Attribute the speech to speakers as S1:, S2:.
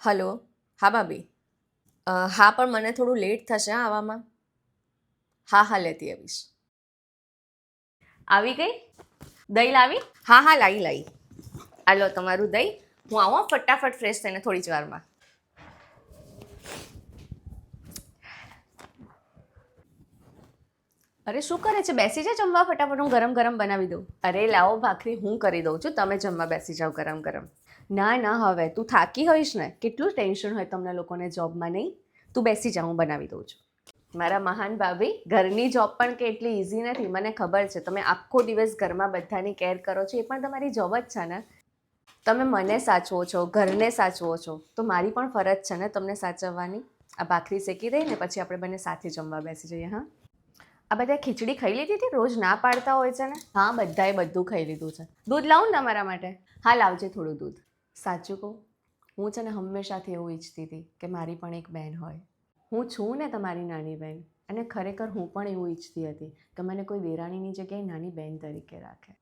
S1: Hello. હા ભાભી. હા પણ મને થોડું લેટ થશે હા આવવામાં. હા લેતી આવીશ. આવી ગઈ? દહીં લાવી? હા લાવી. આ લો તમારું દહીં. હું આવું ફટાફટ ફ્રેશ થઈને થોડી જ વારમાં. અરે શું કરે છે? બેસી જા જમવા ફટાફટ, હું ગરમ ગરમ બનાવી દઉં. અરે લાવો ભાખરી હું કરી દઉં છું, તમે જમવા બેસી જાઓ ગરમ ગરમ. ના હવે તું થાકી હોઈશ ને, કેટલું ટેન્શન હોય તમને લોકોને જોબમાં નહીં? તું બેસી જા, હું બનાવી દઉં છું. મારા મહાન ભાભી, ઘરની જોબ પણ કેટલી ઇઝી નથી, મને ખબર છે. તમે આખો દિવસ ઘરમાં બધાની કેર કરો છો, એ પણ તમારી જોબ જ છે ને. તમે મને સાચવો છો, ઘરને સાચવો છો, તો મારી પણ ફરજ છે ને તમને સાચવવાની. આ ભાખરી શેકી દઈ ને પછી આપણે બંને સાથે જમવા બેસી જઈએ. હા, આ બધા ખીચડી ખાઈ લીધી હતી? રોજ ના પાડતા હોય છે ને. હા, બધાએ બધું ખાઈ લીધું છે. દૂધ લાવું ને તમારા માટે? હા લાવજે થોડું દૂધ. સાચું કહું, હું છે ને હંમેશાથી એવું ઈચ્છતી હતી કે મારી પણ એક બહેન હોય. હું છું ને તમારી નાની બહેન, અને ખરેખર હું પણ એવું ઈચ્છતી હતી કે મને કોઈ દેરાણીની જગ્યાએ નાની બહેન તરીકે રાખે.